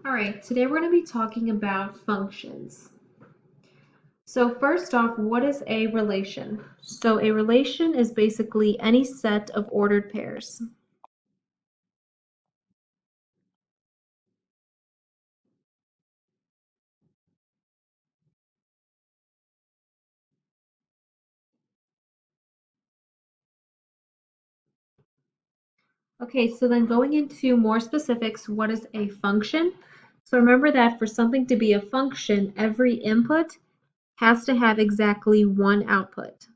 All right, today we're going to be talking about functions. So first off, what is a relation? So a relation is basically any set of ordered pairs. Okay, so then going into more specifics, what is a function? So remember that for something to be a function, every input has to have exactly one output.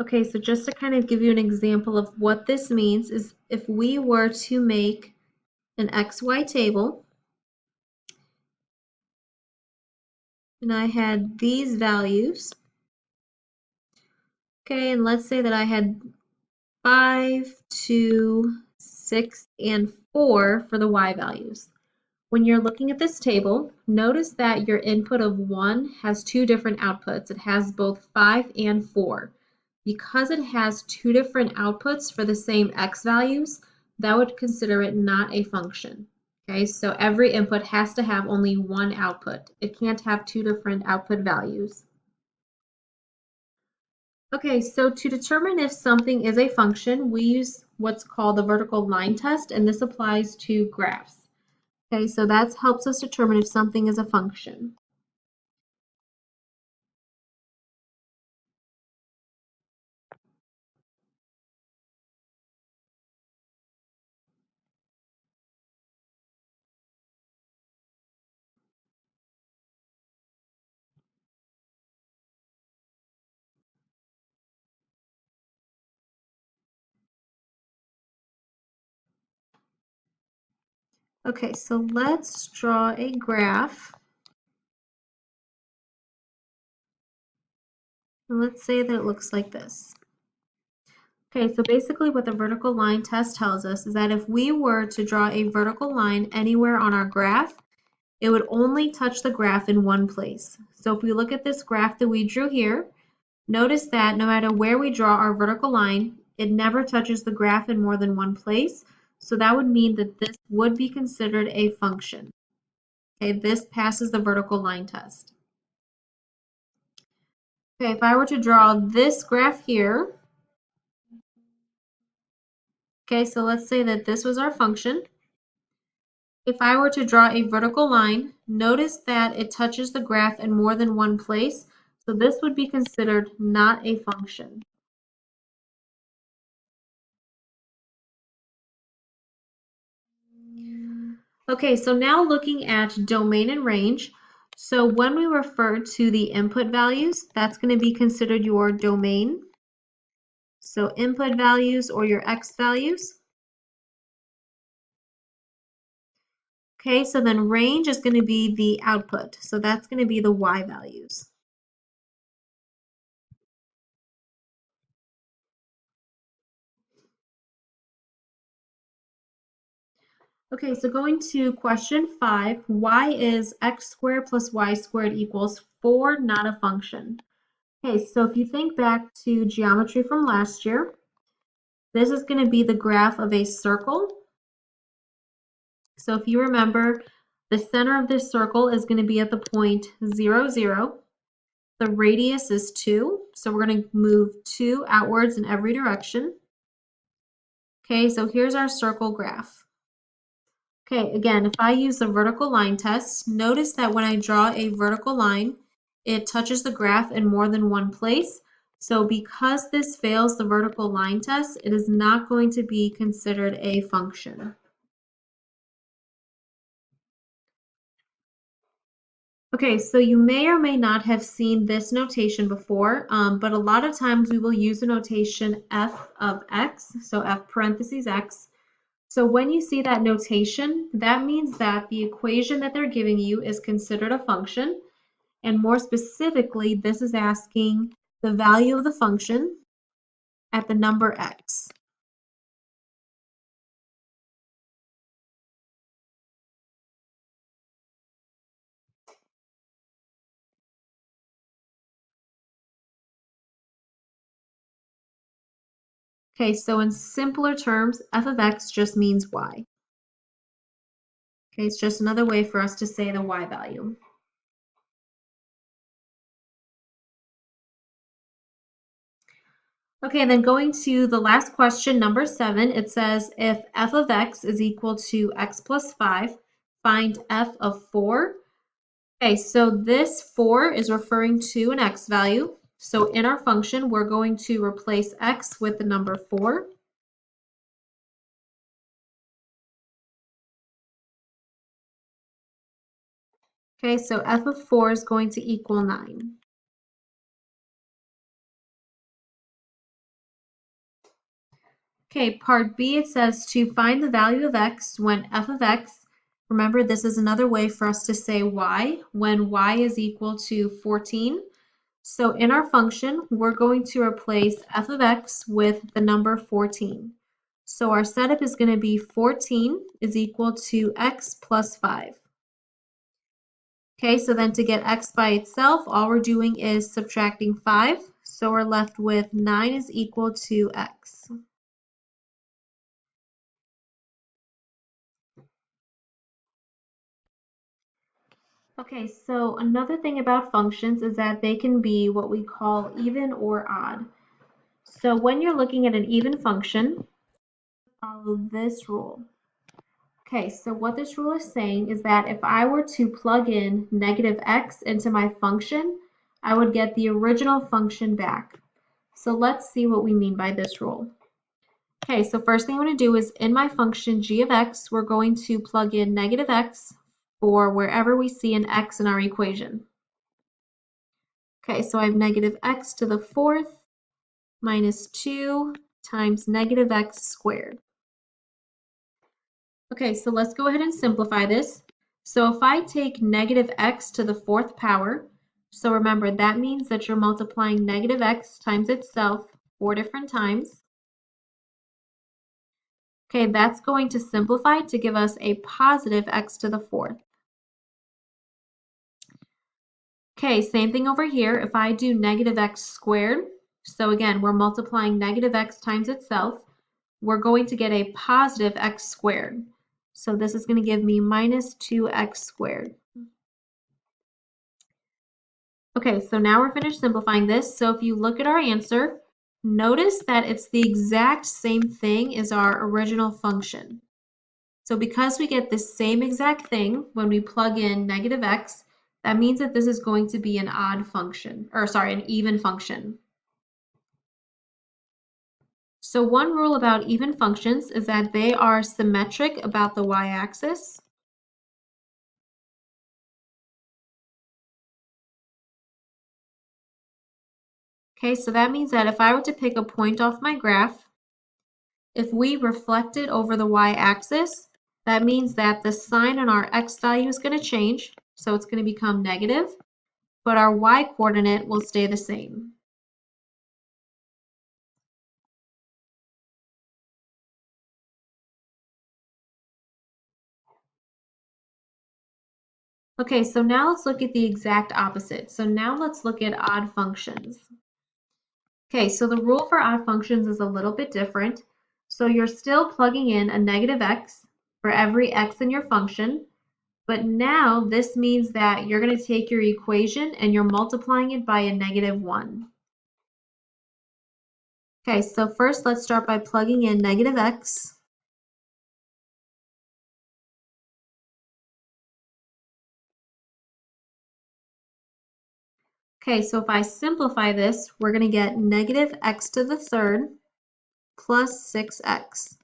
Okay, so just to kind of give you an example of what this means is if we were to make an XY table, and I had these values. Okay, and let's say that I had 5, 2, 6, and 4 for the y values. When you're looking at this table, notice that your input of 1 has two different outputs. It has both 5 and 4. Because it has two different outputs for the same x values, that would consider it not a function. Okay, so every input has to have only one output. It can't have two different output values. Okay, so to determine if something is a function, we use what's called the vertical line test, and this applies to graphs. Okay, so that helps us determine if something is a function. Okay, so let's draw a graph. And let's say that it looks like this. Okay, so basically what the vertical line test tells us is that if we were to draw a vertical line anywhere on our graph, it would only touch the graph in one place. So if we look at this graph that we drew here, notice that no matter where we draw our vertical line, it never touches the graph in more than one place. So that would mean that this would be considered a function. Okay, this passes the vertical line test. Okay, if I were to draw this graph here, okay, so let's say that this was our function. If I were to draw a vertical line, notice that it touches the graph in more than one place. So this would be considered not a function. Okay, so now looking at domain and range. So when we refer to the input values, that's going to be considered your domain. So input values or your x values. Okay, so then range is going to be the output. So that's going to be the y values. Okay, so going to question 5, why is x squared plus y squared equals 4 not a function? Okay, so if you think back to geometry from last year, this is going to be the graph of a circle. So if you remember, the center of this circle is going to be at the point 0, 0. The radius is 2, so we're going to move 2 outwards in every direction. Okay, so here's our circle graph. Okay, again, if I use the vertical line test, notice that when I draw a vertical line, it touches the graph in more than one place. So because this fails the vertical line test, it is not going to be considered a function. Okay, so you may or may not have seen this notation before, but a lot of times we will use the notation f of x, so f parentheses x. So when you see that notation, that means that the equation that they're giving you is considered a function. And more specifically, this is asking the value of the function at the number x. Okay, so in simpler terms, f of x just means y. Okay, it's just another way for us to say the y value. Okay, and then going to the last question, number 7, it says if f of x is equal to x plus 5, find f of 4. Okay, so this 4 is referring to an x value. So in our function, we're going to replace x with the number 4. Okay, so f of 4 is going to equal 9. Okay, part B, it says to find the value of x when f of x, remember this is another way for us to say y, when y is equal to 14. So in our function, we're going to replace f of x with the number 14. So our setup is going to be 14 is equal to x plus 5. Okay, so then to get x by itself, all we're doing is subtracting 5. So we're left with 9 is equal to x. Okay, so another thing about functions is that they can be what we call even or odd. So when you're looking at an even function, follow this rule. Okay, so what this rule is saying is that if I were to plug in negative x into my function, I would get the original function back. So let's see what we mean by this rule. Okay, so first thing I'm going to do is in my function g of x, we're going to plug in negative x for wherever we see an x in our equation. Okay, so I have negative x to the 4th minus 2 times negative x squared. Okay, so let's go ahead and simplify this. So if I take negative x to the 4th power, so remember that means that you're multiplying negative x times itself 4 different times. Okay, that's going to simplify to give us a positive x to the 4th. Okay, same thing over here. If I do negative x squared, so again, we're multiplying negative x times itself, we're going to get a positive x squared. So this is going to give me minus 2x squared. Okay, so now we're finished simplifying this. So if you look at our answer, notice that it's the exact same thing as our original function. So because we get the same exact thing when we plug in negative x, that means that this is going to be an odd function, or sorry, an even function. So one rule about even functions is that they are symmetric about the y-axis. Okay, so that means that if I were to pick a point off my graph, if we reflect it over the y-axis, that means that the sign on our x value is going to change, so it's going to become negative, but our y-coordinate will stay the same. Okay, so now let's look at the exact opposite. So now let's look at odd functions. Okay, so the rule for odd functions is a little bit different. So you're still plugging in a negative x for every x in your function, but now this means that you're going to take your equation and you're multiplying it by a negative 1. Okay, so first let's start by plugging in negative x. Okay, so if I simplify this, we're going to get negative x to the 3rd plus 6x.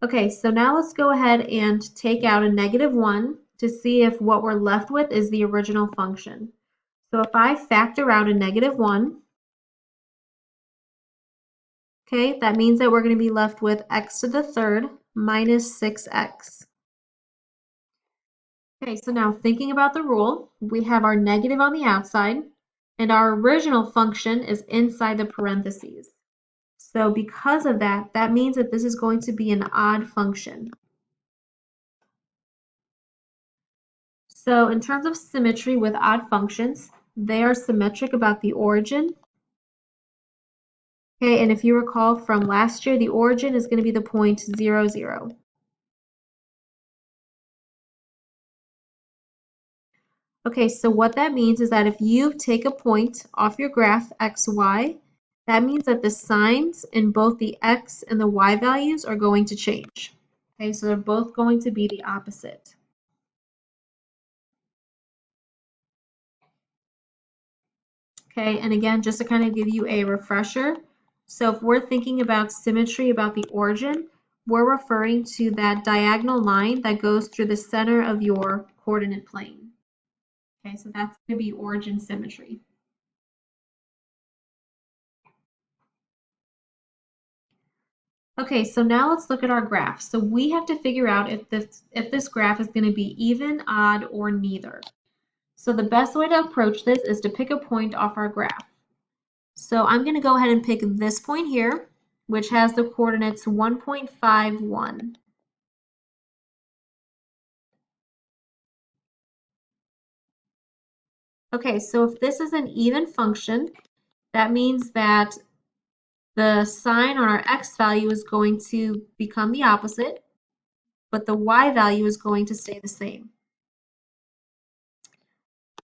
Okay, so now let's go ahead and take out a negative 1 to see if what we're left with is the original function. So if I factor out a negative 1, okay, that means that we're going to be left with x to the 3rd minus 6x. Okay, so now thinking about the rule, we have our negative on the outside, and our original function is inside the parentheses. So because of that, that means that this is going to be an odd function. So in terms of symmetry with odd functions, they are symmetric about the origin Okay, and if you recall from last year, the origin is going to be the point 0, 0. Okay, so what that means is that if you take a point off your graph x, y, that means that the signs in both the x and the y values are going to change. Okay, so they're both going to be the opposite. Okay, and again, just to kind of give you a refresher, so if we're thinking about symmetry about the origin, we're referring to that diagonal line that goes through the center of your coordinate plane. Okay, so that's going to be origin symmetry. Okay, so now let's look at our graph. So we have to figure out if this graph is going to be even, odd, or neither. So the best way to approach this is to pick a point off our graph. So I'm going to go ahead and pick this point here, which has the coordinates 1.51. Okay, so if this is an even function, that means that the sign on our x value is going to become the opposite, but the y value is going to stay the same.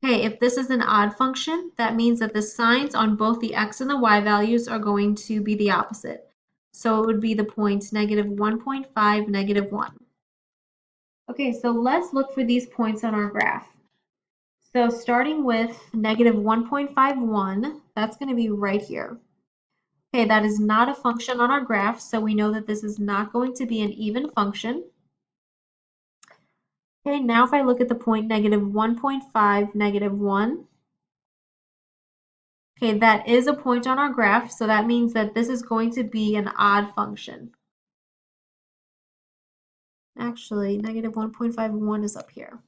Okay, if this is an odd function, that means that the signs on both the x and the y values are going to be the opposite. So it would be the points -1.5, -1. Okay, so let's look for these points on our graph. So starting with -1.51, that's going to be right here. Okay, that is not a function on our graph, so we know that this is not going to be an even function. Okay, now if I look at the point -1.5, -1, okay, that is a point on our graph, so that means that this is going to be an odd function. Actually, -1.51 is up here.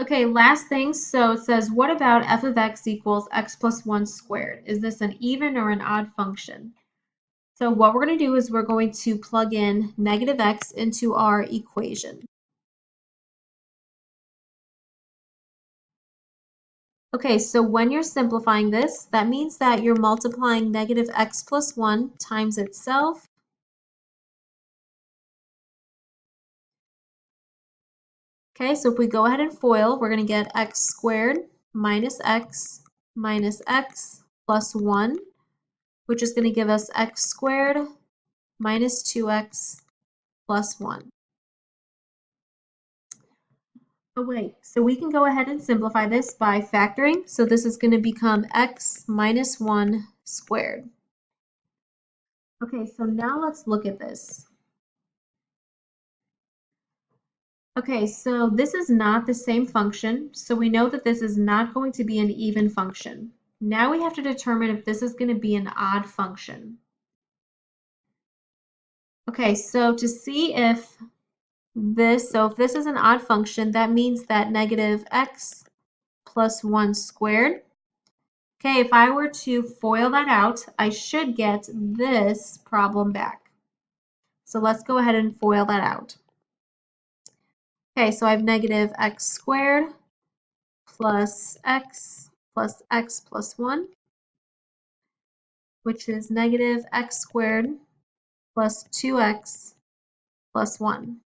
Okay, last thing, so it says, what about f of x equals x plus 1 squared? Is this an even or an odd function? So what we're going to do is we're going to plug in -x into our equation. Okay, so when you're simplifying this, that means that you're multiplying -x plus 1 times itself. Okay, so if we go ahead and FOIL, we're going to get x squared minus x plus 1, which is going to give us x squared minus 2x plus 1. Oh wait, so we can go ahead and simplify this by factoring. So this is going to become x minus 1 squared. Okay, so now let's look at this. Okay, so this is not the same function, so we know that this is not going to be an even function. Now we have to determine if this is going to be an odd function. Okay, so to see if this is an odd function, that means that -x plus 1 squared. Okay, if I were to FOIL that out, I should get this problem back. So let's go ahead and FOIL that out. Okay, so I have -x squared plus x plus 1, which is -x squared plus 2x plus 1.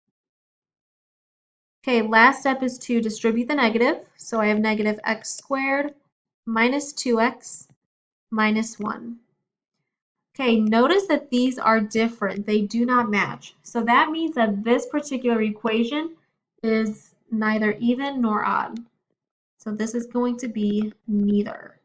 Okay, last step is to distribute the negative. So I have -x squared minus 2x minus 1. Okay, notice that these are different. They do not match. So that means that this particular equation is neither even nor odd. So this is going to be neither.